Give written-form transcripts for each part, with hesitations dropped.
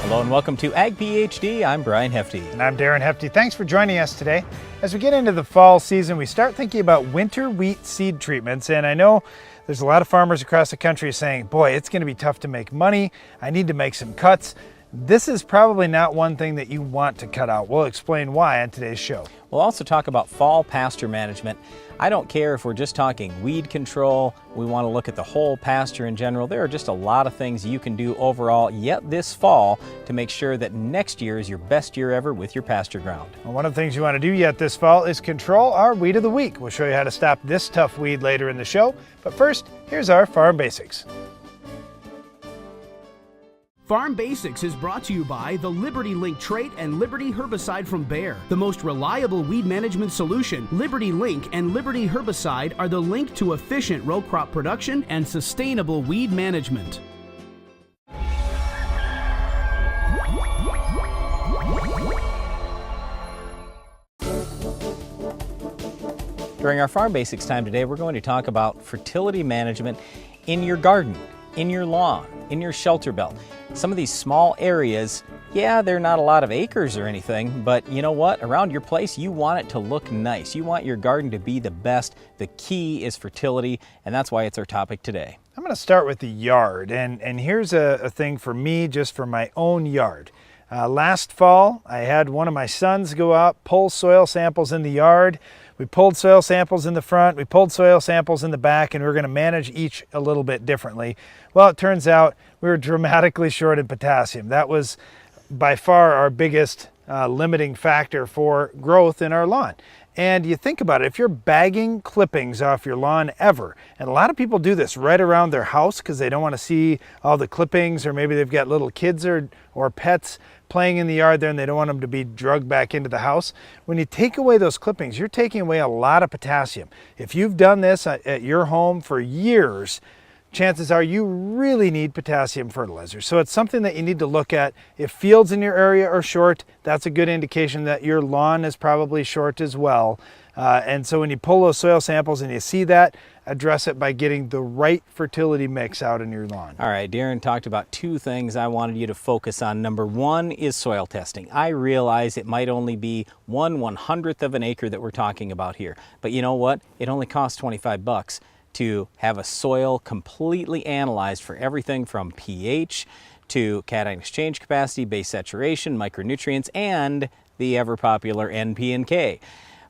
Hello and welcome to Ag PhD. I'm Darren Hefty. And I'm Darren Hefty. Thanks for joining us today. As we get into the fall season, we start thinking about winter wheat seed treatments. And I know there's a lot of farmers across the country saying, boy, it's going to be tough to make money. I need to make some cuts. This is probably not one thing that you want to cut out. We'll explain why on today's show. We'll also talk about fall pasture management. I don't care if we're just talking weed control. We want to look at the whole pasture in general. There are just a lot of things you can do overall yet this fall to make sure that next year is your best year ever with your pasture ground. Well, one of the things you want to do yet this fall is control our weed of the week. We'll show you how to stop this tough weed later in the show. But first, here's our farm basics. Farm Basics is brought to you by the Liberty Link trait and Liberty herbicide from Bayer. The most reliable weed management solution, Liberty Link and Liberty herbicide are the link to efficient row crop production and sustainable weed management. During our Farm Basics time today, we're going to talk about fertility management in your garden, in your lawn, in your shelter belt. Some of these small areas, yeah, they're not a lot of acres or anything, but you know what? Around your place, you want it to look nice. You want your garden to be the best. The key is fertility, and that's why it's our topic today. I'm going to start with the yard, and here's a thing for me, just for my own yard. Last fall, I had one of my sons go out, pull soil samples in the yard. We pulled soil samples in the front, we pulled soil samples in the back, and we were going to manage each a little bit differently. Well, it turns out we were dramatically short in potassium. That was by far our biggest limiting factor for growth in our lawn. And you think about it, if you're bagging clippings off your lawn ever, and a lot of people do this right around their house because they don't want to see all the clippings, or maybe they've got little kids or pets playing in the yard there and they don't want them to be drugged back into the house. When you take away those clippings, you're taking away a lot of potassium. If you've done this at your home for years, chances are you really need potassium fertilizer. So it's something that you need to look at. If fields in your area are short, that's a good indication that your lawn is probably short as well. And so when you pull those soil samples and you see that, address it by getting the right fertility mix out in your lawn. All right, Darren talked about two things I wanted you to focus on. Number one is soil testing. I realize it might only be 1/100th of an acre that we're talking about here, but you know what? It only costs 25 bucks to have a soil completely analyzed for everything from pH to cation exchange capacity, base saturation, micronutrients, and the ever popular NP and K.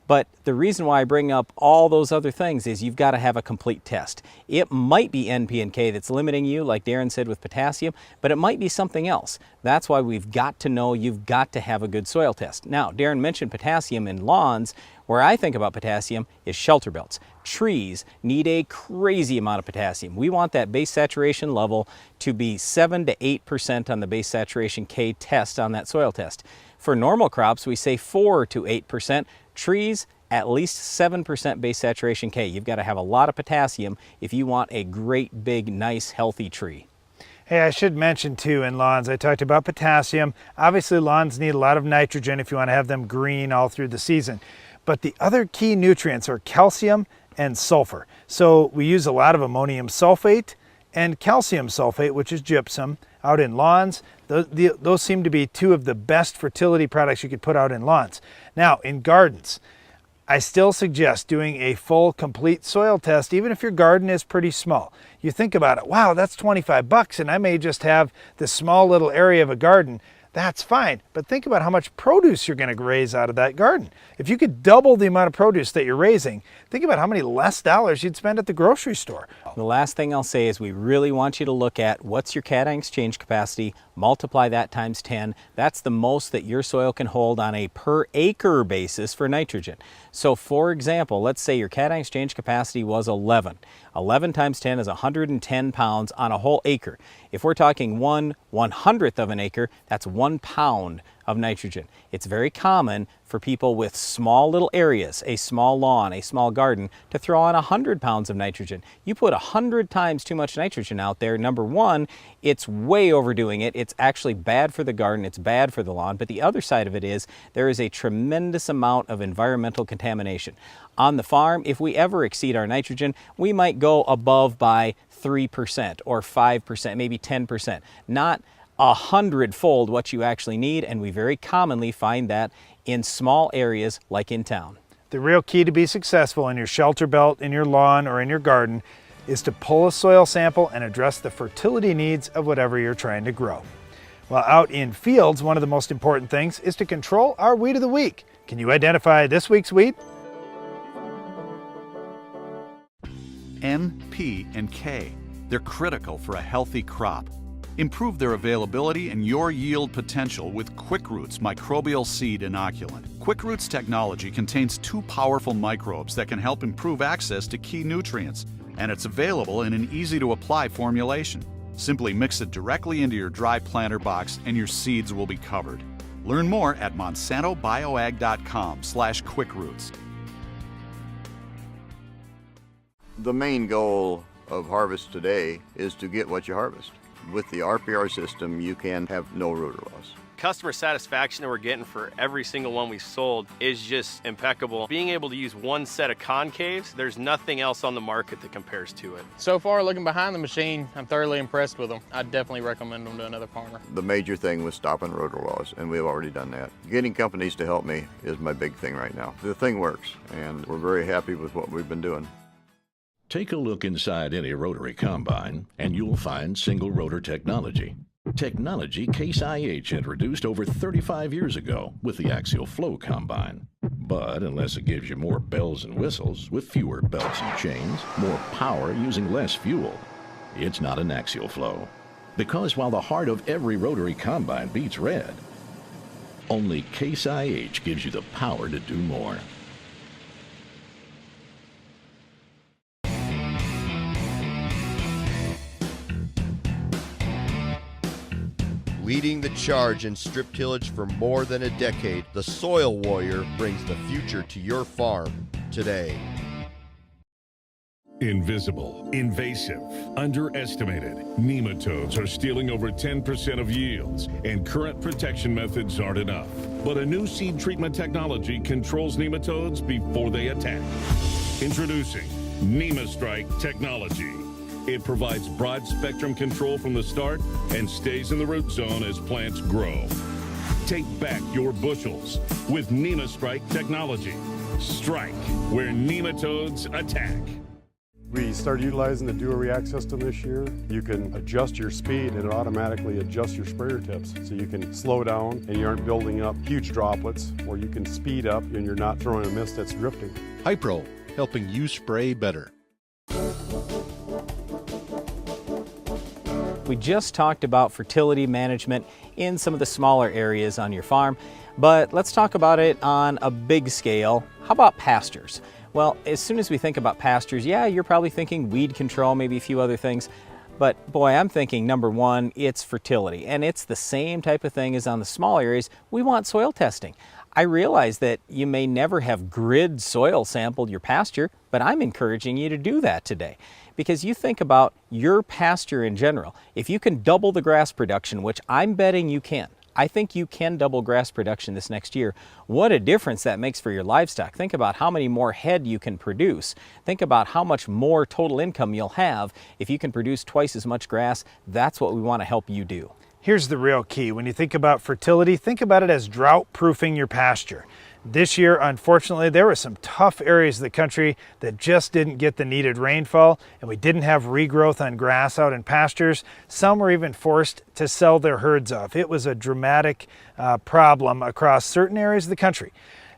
But the reason why I bring up all those other things is you've got to have a complete test. It might be NP and K that's limiting you, like Darren said with potassium, but it might be something else. That's why we've got to know you've got to have a good soil test. Now, Darren mentioned potassium in lawns. Where I think about potassium is shelter belts. Trees need a crazy amount of potassium. We want that base saturation level to be 7 to 8% on the base saturation K test on that soil test. For normal crops, we say 4 to 8%. Trees, at least 7% base saturation K. You've got to have a lot of potassium if you want a great, big, nice, healthy tree. Hey, I should mention too, in lawns, I talked about potassium. Obviously, lawns need a lot of nitrogen if you want to have them green all through the season. But the other key nutrients are calcium and sulfur. So we use a lot of ammonium sulfate and calcium sulfate, which is gypsum, out in lawns. Those seem to be two of the best fertility products you could put out in lawns. Now, in gardens, I still suggest doing a full, complete soil test, even if your garden is pretty small. You think about it, wow, that's 25 bucks, and I may just have this small little area of a garden. That's fine, but think about how much produce you're going to raise out of that garden. If you could double the amount of produce that you're raising, think about how many less dollars you'd spend at the grocery store. The last thing I'll say is we really want you to look at what's your cation exchange capacity, multiply that times 10. That's the most that your soil can hold on a per acre basis for nitrogen. So for example, let's say your cation exchange capacity was 11. 11 times 10 is 110 pounds on a whole acre. If we're talking 1/100th of an acre, that's 1 pound of nitrogen. It's very common for people with small little areas, a small lawn, a small garden, to throw on 100 pounds of nitrogen. You put 100 times too much nitrogen out there, number one, it's way overdoing it. It's actually bad for the garden, it's bad for the lawn, but the other side of it is there is a tremendous amount of environmental contamination. On the farm, if we ever exceed our nitrogen, we might go above by 3% or 5%, maybe 10%. Not 100-fold what you actually need, and we very commonly find that in small areas like in town. The real key to be successful in your shelter belt, in your lawn, or in your garden is to pull a soil sample and address the fertility needs of whatever you're trying to grow. While out in fields, one of the most important things is to control our weed of the week. Can you identify this week's weed? N, P, and K. They're critical for a healthy crop. Improve their availability and your yield potential with QuickRoot's microbial seed inoculant. QuickRoot's technology contains 2 powerful microbes that can help improve access to key nutrients, and it's available in an easy-to-apply formulation. Simply mix it directly into your dry planter box and your seeds will be covered. Learn more at monsantobioag.com/quickroots. The main goal of harvest today is to get what you harvest. With the RPR system, you can have no rotor loss. Customer satisfaction that we're getting for every single one we sold is just impeccable. Being able to use one set of concaves, there's nothing else on the market that compares to it. So far, looking behind the machine, I'm thoroughly impressed with them. I'd definitely recommend them to another farmer. The major thing was stopping rotor loss, and we've already done that. Getting companies to help me is my big thing right now. The thing works, and we're very happy with what we've been doing. Take a look inside any rotary combine, and you'll find single rotor technology. Technology Case IH introduced over 35 years ago with the axial flow combine. But unless it gives you more bells and whistles with fewer belts and chains, more power using less fuel, it's not an axial flow. Because while the heart of every rotary combine beats red, only Case IH gives you the power to do more. Leading the charge in strip tillage for more than a decade, the Soil Warrior brings the future to your farm today. Invisible, invasive, underestimated. Nematodes are stealing over 10% of yields, and current protection methods aren't enough. But a new seed treatment technology controls nematodes before they attack. Introducing NemaStrike technology. It provides broad spectrum control from the start and stays in the root zone as plants grow. Take back your bushels with NemaStrike technology. Strike where nematodes attack. We started utilizing the Dual React system this year. You can adjust your speed and it automatically adjusts your sprayer tips. So you can slow down and you aren't building up huge droplets, or you can speed up and you're not throwing a mist that's drifting. Hypro, helping you spray better. We just talked about fertility management in some of the smaller areas on your farm, but let's talk about it on a big scale. How about pastures? Well, as soon as we think about pastures, yeah, you're probably thinking weed control, maybe a few other things, but boy, I'm thinking number one, it's fertility, and it's the same type of thing as on the small areas. We want soil testing. I realize that you may never have grid soil sampled your pasture, but I'm encouraging you to do that today. Because you think about your pasture in general. If you can double the grass production, which I'm betting you can, I think you can double grass production this next year. What a difference that makes for your livestock. Think about how many more head you can produce. Think about how much more total income you'll have if you can produce twice as much grass. That's what we want to help you do. Here's the real key. When you think about fertility, think about it as drought-proofing your pasture. This year, unfortunately, there were some tough areas of the country that just didn't get the needed rainfall, and we didn't have regrowth on grass out in pastures. Some were even forced to sell their herds off. It was a dramatic problem across certain areas of the country.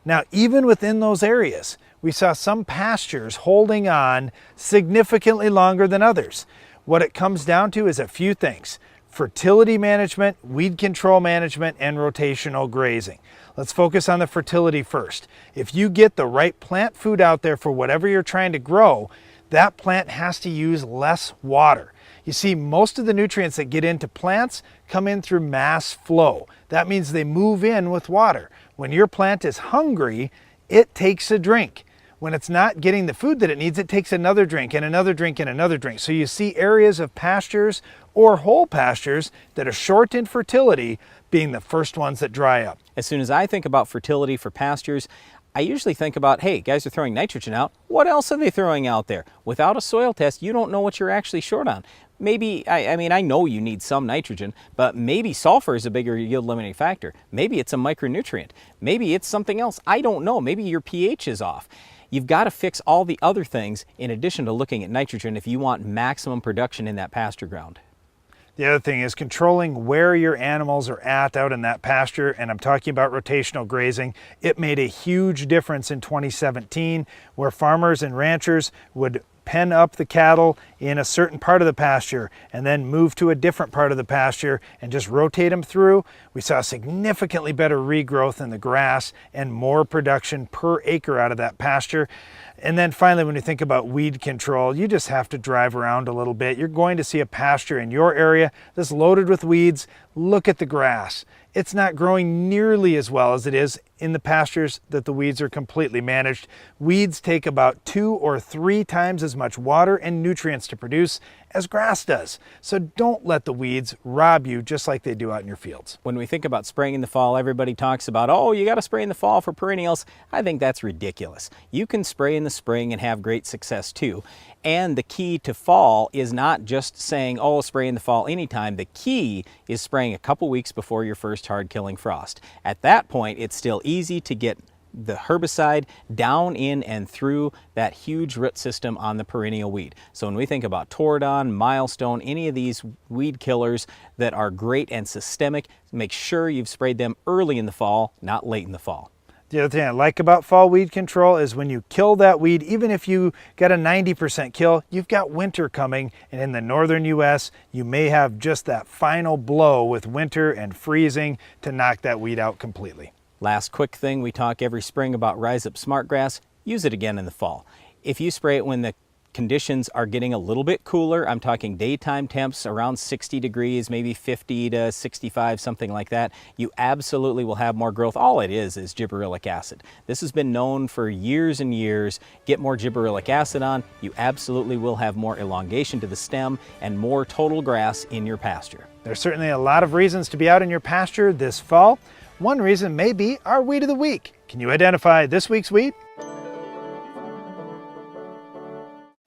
Now, even within those areas, we saw some pastures holding on significantly longer than others. What it comes down to is a few things: fertility management, weed control management, and rotational grazing. Let's focus on the fertility first. If you get the right plant food out there for whatever you're trying to grow, that plant has to use less water. You see, most of the nutrients that get into plants come in through mass flow. That means they move in with water. When your plant is hungry, it takes a drink. When it's not getting the food that it needs, it takes another drink and another drink and another drink. So you see areas of pastures or whole pastures that are short in fertility being the first ones that dry up. As soon as I think about fertility for pastures, I usually think about, hey, guys are throwing nitrogen out. What else are they throwing out there? Without a soil test, you don't know what you're actually short on. maybe, I mean, I know you need some nitrogen, but maybe sulfur is a bigger yield limiting factor. Maybe it's a micronutrient. Maybe it's something else. I don't know. Maybe your pH is off. You've got to fix all the other things in addition to looking at nitrogen if you want maximum production in that pasture ground. The other thing is controlling where your animals are at out in that pasture, and I'm talking about rotational grazing. It made a huge difference in 2017 where farmers and ranchers would pen up the cattle in a certain part of the pasture and then move to a different part of the pasture and just rotate them through. We saw significantly better regrowth in the grass and more production per acre out of that pasture. And then finally, when you think about weed control, you just have to drive around a little bit. You're going to see a pasture in your area that's loaded with weeds. Look at the grass. It's not growing nearly as well as it is in the pastures that the weeds are completely managed. Weeds take about 2 or 3 times as much water and nutrients to produce as grass does. So don't let the weeds rob you just like they do out in your fields. When we think about spraying in the fall, everybody talks about, oh, you got to spray in the fall for perennials. I think that's ridiculous. You can spray in the spring and have great success too. And the key to fall is not just saying, oh, spray in the fall anytime. The key is spraying a couple weeks before your first hard killing frost. At that point, it's still easy to get the herbicide down in and through that huge root system on the perennial weed. So when we think about Toradon, Milestone, any of these weed killers that are great and systemic, make sure you've sprayed them early in the fall, not late in the fall. The other thing I like about fall weed control is when you kill that weed, even if you get a 90% kill, you've got winter coming, and in the northern US, you may have just that final blow with winter and freezing to knock that weed out completely. Last quick thing, we talk every spring about Rise Up Smartgrass. Use it again in the fall. If you spray it when the conditions are getting a little bit cooler, I'm talking daytime temps around 60 degrees, maybe 50 to 65, something like that, you absolutely will have more growth. All it is gibberellic acid. This has been known for years and years. Get more gibberellic acid on, you absolutely will have more elongation to the stem and more total grass in your pasture. There's certainly a lot of reasons to be out in your pasture this fall. One reason may be our weed of the week. Can you identify this week's weed?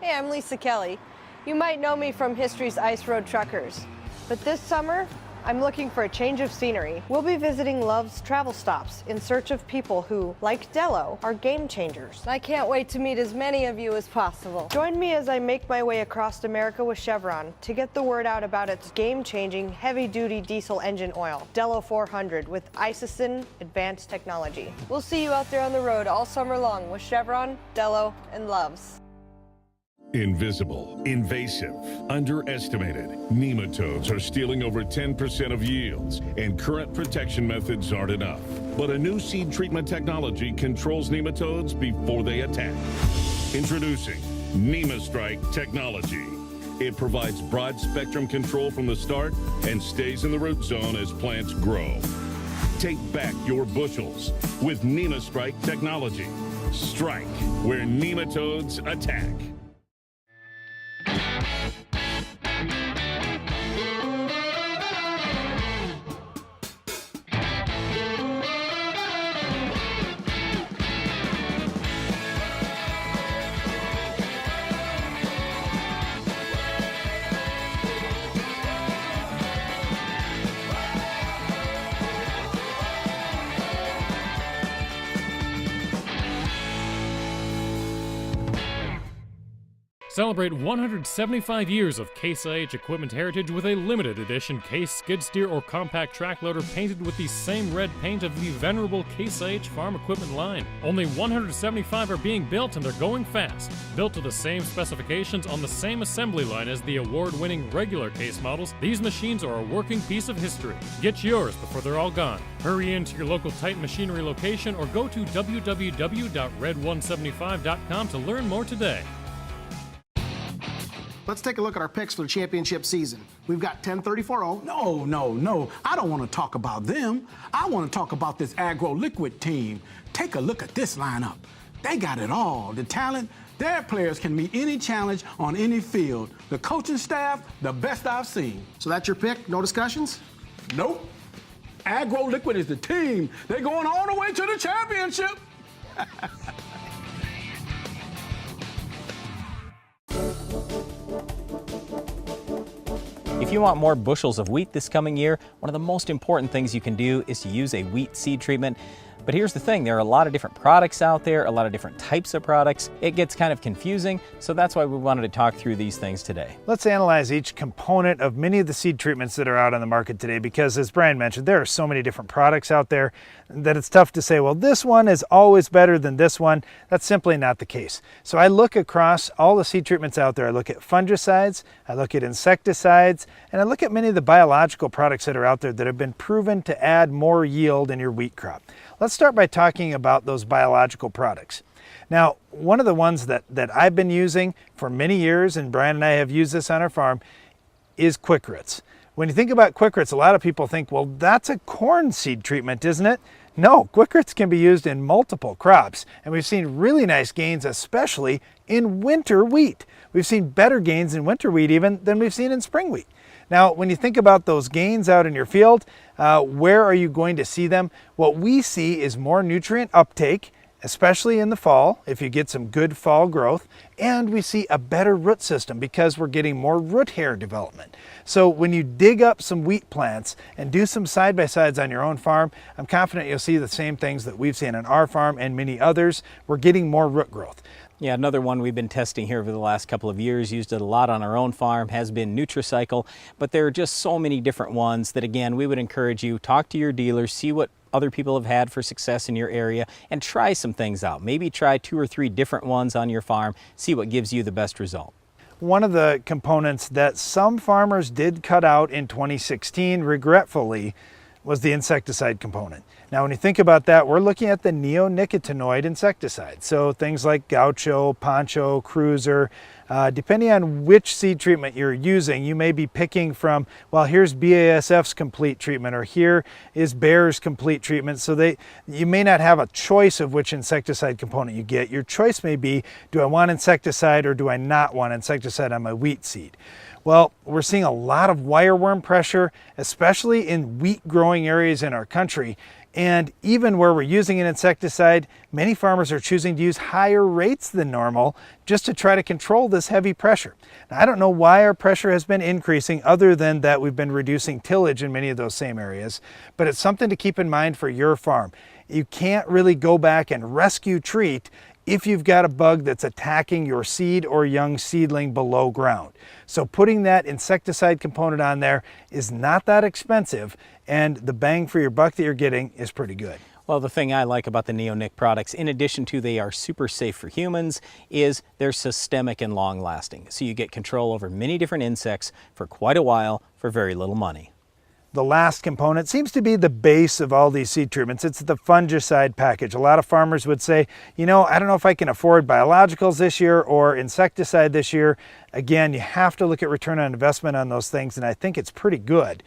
Hey, I'm Lisa Kelly. You might know me from history's Ice Road Truckers, but this summer, I'm looking for a change of scenery. We'll be visiting Love's travel stops in search of people who, like Dello, are game changers. I can't wait to meet as many of you as possible. Join me as I make my way across America with Chevron to get the word out about its game-changing heavy-duty diesel engine oil, Dello 400 with Isosin advanced technology. We'll see you out there on the road all summer long with Chevron, Dello, and Love's. Invisible, invasive, underestimated. Nematodes are stealing over 10% of yields, and current protection methods aren't enough. But a new seed treatment technology controls nematodes before they attack. Introducing NemaStrike technology. It provides broad spectrum control from the start and stays in the root zone as plants grow. Take back your bushels with NemaStrike technology. Strike where nematodes attack. Celebrate 175 years of Case IH equipment heritage with a limited edition Case skid steer or compact track loader painted with the same red paint of the venerable Case IH farm equipment line. Only 175 are being built and they're going fast. Built to the same specifications on the same assembly line as the award-winning regular Case models, these machines are a working piece of history. Get yours before they're all gone. Hurry into your local Titan Machinery location or go to www.red175.com to learn more today. Let's take a look at our picks for the championship season. We've got 10-34-0. No. I don't want to talk about them. I want to talk about this Agro Liquid team. Take a look at this lineup. They got it all. The talent, their players can meet any challenge on any field. The coaching staff, the best I've seen. So that's your pick? No discussions? Nope. Agro Liquid is the team. They're going all the way to the championship. you want more bushels of wheat this coming year, one of the most important things you can do is to use a wheat seed treatment. But here's the thing, there are a lot of different products out there, a lot of different types of products. It gets kind of confusing, so that's why we wanted to talk through these things today. Let's analyze each component of many of the seed treatments that are out on the market today, because as Brian mentioned, there are so many different products out there that it's tough to say, well, this one is always better than this one. That's simply not the case. So I look across all the seed treatments out there. I look at fungicides, I look at insecticides, and I look at many of the biological products that are out there that have been proven to add more yield in your wheat crop. Let's start by talking about those biological products. Now, one of the ones that I've been using for many years, and Brian and I have used this on our farm, is Quick Roots. When you think about Quick Roots, a lot of people think, well, that's a corn seed treatment, isn't it? No, Quick Roots can be used in multiple crops, and we've seen really nice gains, especially in winter wheat. We've seen better gains in winter wheat even than we've seen in spring wheat. Now, when you think about those gains out in your field, where are you going to see them? What we see is more nutrient uptake, especially in the fall, if you get some good fall growth, and we see a better root system because we're getting more root hair development. So when you dig up some wheat plants and do some side-by-sides on your own farm, I'm confident you'll see the same things that we've seen on our farm and many others. We're getting more root growth. Yeah, another one we've been testing here over the last couple of years, used it a lot on our own farm, has been Nutricycle, but there are just so many different ones that, again, we would encourage you, talk to your dealers, see what other people have had for success in your area, and try some things out. Maybe try 2 or 3 different ones on your farm, see what gives you the best result. One of the components that some farmers did cut out in 2016, regretfully, was the insecticide component. Now, when you think about that, we're looking at the neonicotinoid insecticide. So things like Gaucho, Poncho, Cruiser, depending on which seed treatment you're using, you may be picking from, well, here's BASF's complete treatment, or here is Bayer's complete treatment. So you may not have a choice of which insecticide component you get. Your choice may be, do I want insecticide or do I not want insecticide on my wheat seed? Well, we're seeing a lot of wireworm pressure, especially in wheat growing areas in our country. And even where we're using an insecticide, many farmers are choosing to use higher rates than normal just to try to control this heavy pressure. Now, I don't know why our pressure has been increasing other than that we've been reducing tillage in many of those same areas, but it's something to keep in mind for your farm. You can't really go back and rescue treat if you've got a bug that's attacking your seed or young seedling below ground. So putting that insecticide component on there is not that expensive, and the bang for your buck that you're getting is pretty good. Well, the thing I like about the Neonic products, in addition to they are super safe for humans, is they're systemic and long lasting. So you get control over many different insects for quite a while for very little money. The last component seems to be the base of all these seed treatments. It's the fungicide package. A lot of farmers would say, you know, I don't know if I can afford biologicals this year or insecticide this year. Again, you have to look at return on investment on those things, and I think it's pretty good.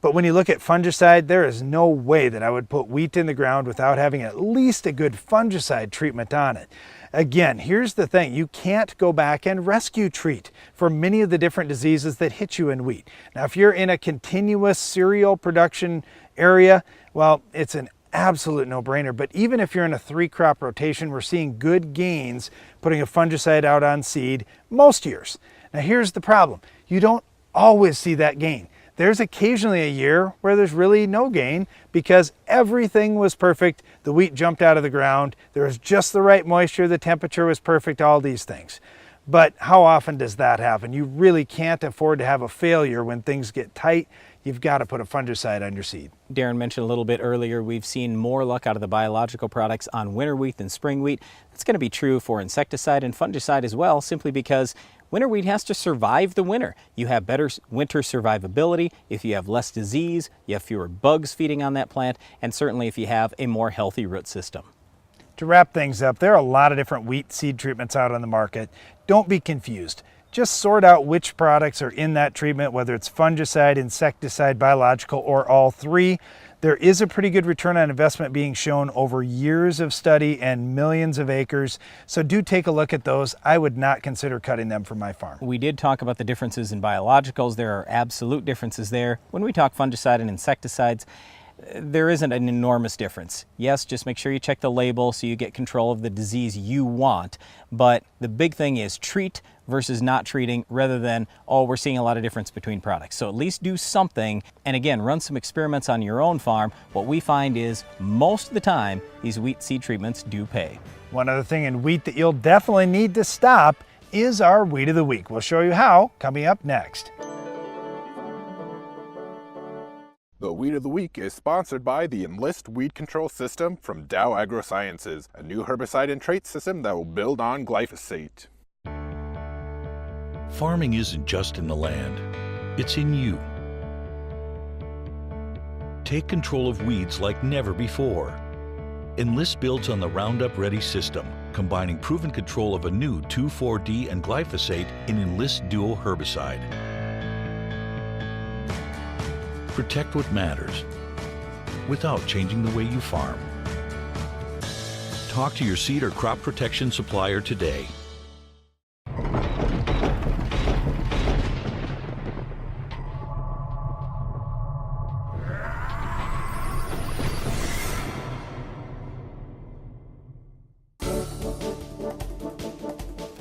But when you look at fungicide, there is no way that I would put wheat in the ground without having at least a good fungicide treatment on it. Again, here's the thing, you can't go back and rescue treat for many of the different diseases that hit you in wheat. Now, if you're in a continuous cereal production area, well, it's an absolute no-brainer. But even if you're in a 3-crop rotation, we're seeing good gains putting a fungicide out on seed most years. Now, here's the problem. You don't always see that gain. There's occasionally a year where there's really no gain because everything was perfect. The wheat jumped out of the ground. There was just the right moisture. The temperature was perfect, all these things. But how often does that happen? You really can't afford to have a failure when things get tight. You've got to put a fungicide on your seed. Darren mentioned a little bit earlier, we've seen more luck out of the biological products on winter wheat than spring wheat. That's going to be true for insecticide and fungicide as well, simply because winter wheat has to survive the winter. You have better winter survivability if you have less disease, you have fewer bugs feeding on that plant, and certainly if you have a more healthy root system. To wrap things up, there are a lot of different wheat seed treatments out on the market. Don't be confused. Just sort out which products are in that treatment, whether it's fungicide, insecticide, biological, or all three. There is a pretty good return on investment being shown over years of study and millions of acres. So do take a look at those. I would not consider cutting them from my farm. We did talk about the differences in biologicals. There are absolute differences there. When we talk fungicide and insecticides, there isn't an enormous difference. Yes, just make sure you check the label so you get control of the disease you want. But the big thing is treat versus not treating, rather than, oh, we're seeing a lot of difference between products. So at least do something, and again, run some experiments on your own farm. What we find is most of the time, these wheat seed treatments do pay. One other thing in wheat that you'll definitely need to stop is our Weed of the Week. We'll show you how coming up next. The Weed of the Week is sponsored by the Enlist Weed Control System from Dow AgroSciences, a new herbicide and trait system that will build on glyphosate. Farming isn't just in the land, it's in you. Take control of weeds like never before. Enlist builds on the Roundup Ready system, combining proven control of a new 2,4-D and glyphosate in Enlist Duo herbicide. Protect what matters without changing the way you farm. Talk to your seed or crop protection supplier today.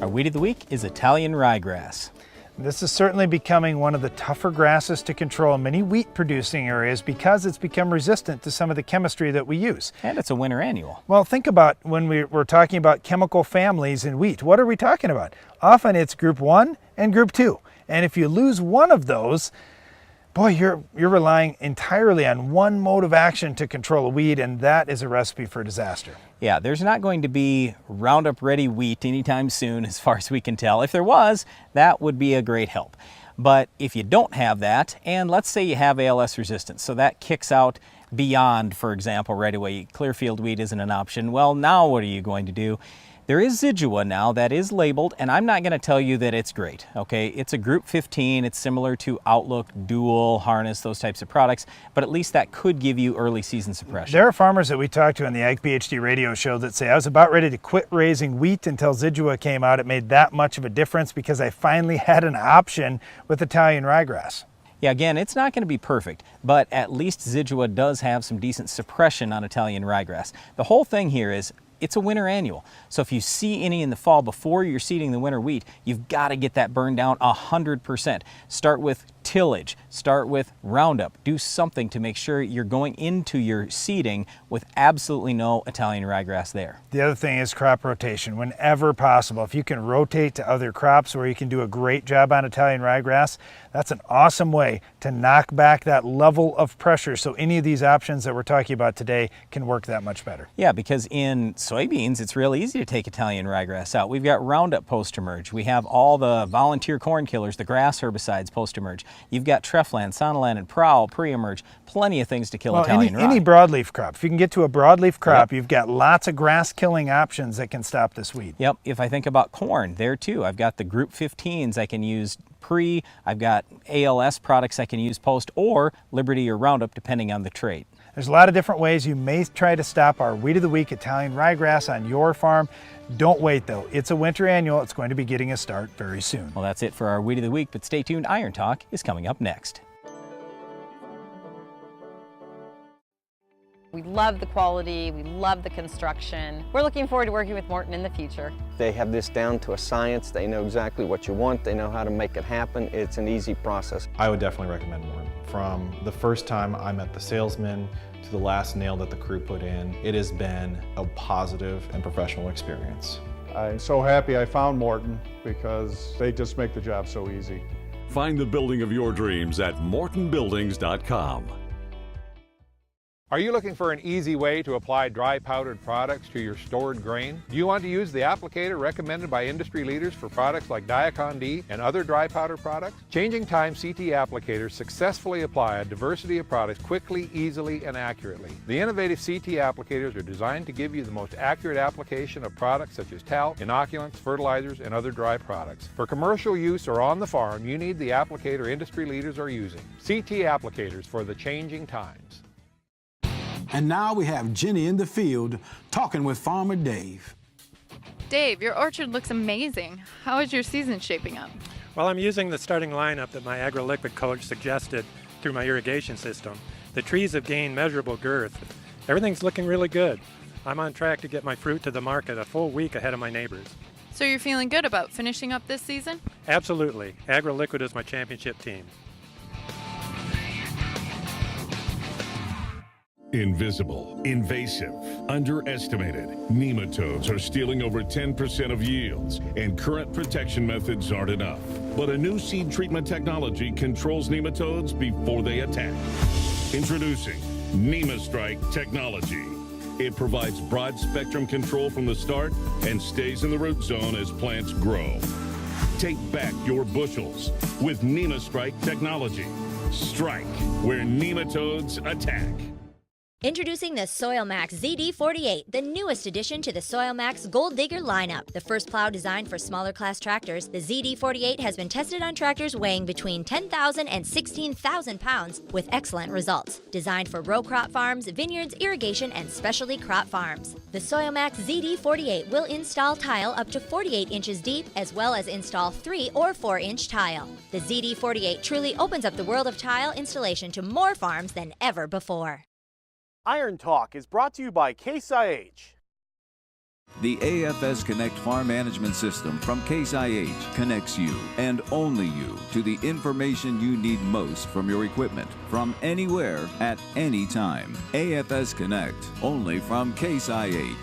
Our Weed of the Week is Italian ryegrass. This is certainly becoming one of the tougher grasses to control in many wheat producing areas because it's become resistant to some of the chemistry that we use. And it's a winter annual. Well, think about when we're talking about chemical families in wheat. What are we talking about? Often it's group 1 and group 2. And if you lose one of those, boy, you're relying entirely on one mode of action to control a weed, and that is a recipe for disaster. Yeah, there's not going to be Roundup Ready wheat anytime soon as far as we can tell. If there was, that would be a great help. But if you don't have that, and let's say you have ALS resistance, so that kicks out beyond, for example, right away, Clearfield wheat isn't an option. Well, now what are you going to do? There is Zidua now that is labeled, and I'm not going to tell you that it's great, okay? It's a group 15. It's similar to Outlook, Dual, Harness, those types of products, but at least that could give you early season suppression. There are farmers that we talked to on the Ag PhD radio show that say, I was about ready to quit raising wheat until Zidua came out. It made that much of a difference because I finally had an option with Italian ryegrass. Yeah, again, it's not going to be perfect, but at least Zidua does have some decent suppression on Italian ryegrass. The whole thing here is it's a winter annual. So if you see any in the fall before you're seeding the winter wheat, you've got to get that burned down 100%. Start with tillage, start with Roundup. Do something to make sure you're going into your seeding with absolutely no Italian ryegrass there. The other thing is crop rotation. Whenever possible, if you can rotate to other crops where you can do a great job on Italian ryegrass, that's an awesome way to knock back that level of pressure so any of these options that we're talking about today can work that much better. Yeah, because in soybeans, it's real easy to take Italian ryegrass out. We've got Roundup post-emerge. We have all the volunteer corn killers, the grass herbicides post-emerge. You've got Treflan, Sonalan, and Prowl pre-emerge. Plenty of things to kill Italian rye. Any broadleaf crop. If you can get to a broadleaf crop, You've got lots of grass-killing options that can stop this weed. Yep, if I think about corn, there too, I've got the group 15s I can use pre, I've got ALS products I can use post, or Liberty or Roundup depending on the trait. There's a lot of different ways you may try to stop our Weed of the Week Italian ryegrass on your farm. Don't wait though. It's a winter annual. It's going to be getting a start very soon. Well, that's it for our Weed of the Week, but stay tuned. Iron Talk is coming up next. We love the quality, we love the construction. We're looking forward to working with Morton in the future. They have this down to a science. They know exactly what you want. They know how to make it happen. It's an easy process. I would definitely recommend Morton. From the first time I met the salesman to the last nail that the crew put in, it has been a positive and professional experience. I'm so happy I found Morton because they just make the job so easy. Find the building of your dreams at mortonbuildings.com. Are you looking for an easy way to apply dry powdered products to your stored grain? Do you want to use the applicator recommended by industry leaders for products like Diacon D and other dry powder products? Changing Time CT applicators successfully apply a diversity of products quickly, easily, and accurately. The innovative CT applicators are designed to give you the most accurate application of products such as talc, inoculants, fertilizers, and other dry products. For commercial use or on the farm, you need the applicator industry leaders are using. CT applicators for the changing times. And now we have Jenny in the field talking with Farmer Dave. Dave, your orchard looks amazing. How is your season shaping up? Well, I'm using the starting lineup that my agro-liquid coach suggested through my irrigation system. The trees have gained measurable girth. Everything's looking really good. I'm on track to get my fruit to the market a full week ahead of my neighbors. So you're feeling good about finishing up this season? Absolutely. AgroLiquid is my championship team. Invisible, invasive, underestimated. Nematodes are stealing over 10% of yields, and current protection methods aren't enough. But a new seed treatment technology controls nematodes before they attack. Introducing NemaStrike technology. It provides broad spectrum control from the start and stays in the root zone as plants grow. Take back your bushels with NemaStrike technology. Strike where nematodes attack. Introducing the SoilMax ZD48, the newest addition to the SoilMax Gold Digger lineup. The first plow designed for smaller class tractors, the ZD48 has been tested on tractors weighing between 10,000 and 16,000 pounds with excellent results. Designed for row crop farms, vineyards, irrigation, and specialty crop farms. The SoilMax ZD48 will install tile up to 48 inches deep, as well as install 3 or 4-inch tile. The ZD48 truly opens up the world of tile installation to more farms than ever before. Iron Talk is brought to you by Case IH. The AFS Connect Farm Management System from Case IH connects you, and only you, to the information you need most from your equipment, from anywhere, at any time. AFS Connect, only from Case IH.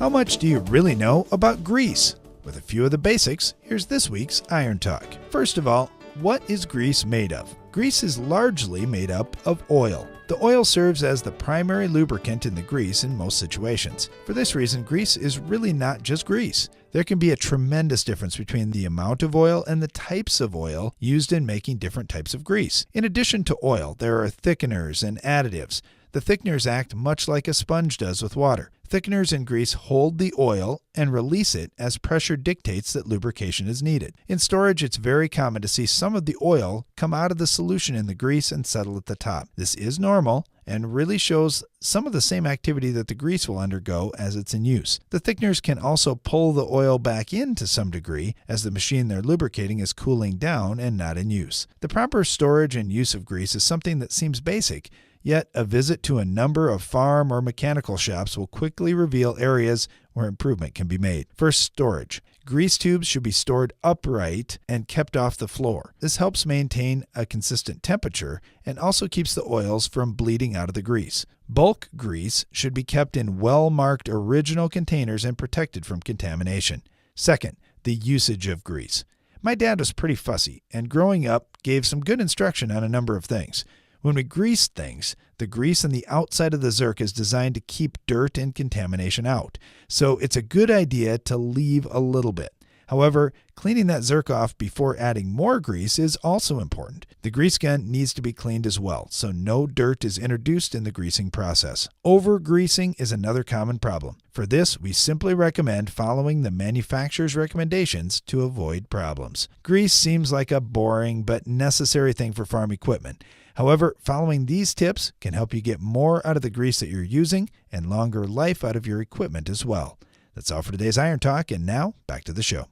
How much do you really know about grease? With a few of the basics, here's this week's Iron Talk. First of all, what is grease made of? Grease is largely made up of oil. The oil serves as the primary lubricant in the grease in most situations. For this reason, grease is really not just grease. There can be a tremendous difference between the amount of oil and the types of oil used in making different types of grease. In addition to oil, there are thickeners and additives. The thickeners act much like a sponge does with water. Thickeners in grease hold the oil and release it as pressure dictates that lubrication is needed. In storage, it's very common to see some of the oil come out of the solution in the grease and settle at the top. This is normal and really shows some of the same activity that the grease will undergo as it's in use. The thickeners can also pull the oil back in to some degree as the machine they're lubricating is cooling down and not in use. The proper storage and use of grease is something that seems basic, yet a visit to a number of farm or mechanical shops will quickly reveal areas where improvement can be made. First, storage. Grease tubes should be stored upright and kept off the floor. This helps maintain a consistent temperature and also keeps the oils from bleeding out of the grease. Bulk grease should be kept in well-marked original containers and protected from contamination. Second, the usage of grease. My dad was pretty fussy and growing up gave some good instruction on a number of things. When we grease things, the grease on the outside of the zerk is designed to keep dirt and contamination out. So it's a good idea to leave a little bit. However, cleaning that zerk off before adding more grease is also important. The grease gun needs to be cleaned as well, so no dirt is introduced in the greasing process. Over-greasing is another common problem. For this, we simply recommend following the manufacturer's recommendations to avoid problems. Grease seems like a boring but necessary thing for farm equipment. However, following these tips can help you get more out of the grease that you're using and longer life out of your equipment as well. That's all for today's Iron Talk, and now back to the show.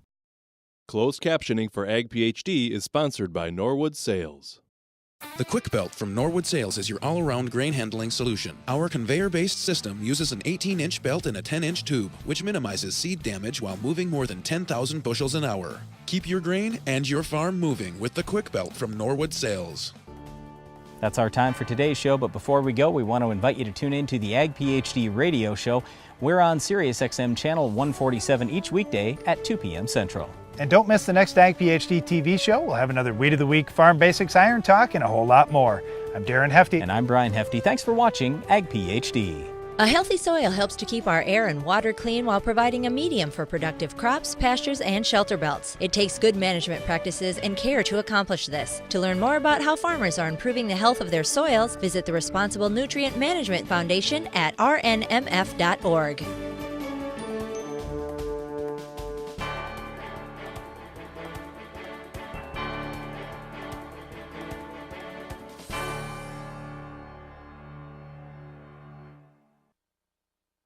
Closed captioning for Ag PhD is sponsored by Norwood Sales. The Quick Belt from Norwood Sales is your all-around grain handling solution. Our conveyor-based system uses an 18-inch belt and a 10-inch tube, which minimizes seed damage while moving more than 10,000 bushels an hour. Keep your grain and your farm moving with the Quick Belt from Norwood Sales. That's our time for today's show, but before we go, we want to invite you to tune in to the Ag PhD radio show. We're on Sirius XM channel 147 each weekday at 2 p.m. Central. And don't miss the next Ag PhD TV show. We'll have another Weed of the Week, Farm Basics, Iron Talk, and a whole lot more. I'm Darren Hefty. And I'm Darren Hefty. Thanks for watching Ag PhD. A healthy soil helps to keep our air and water clean while providing a medium for productive crops, pastures, and shelter belts. It takes good management practices and care to accomplish this. To learn more about how farmers are improving the health of their soils, visit the Responsible Nutrient Management Foundation at rnmf.org.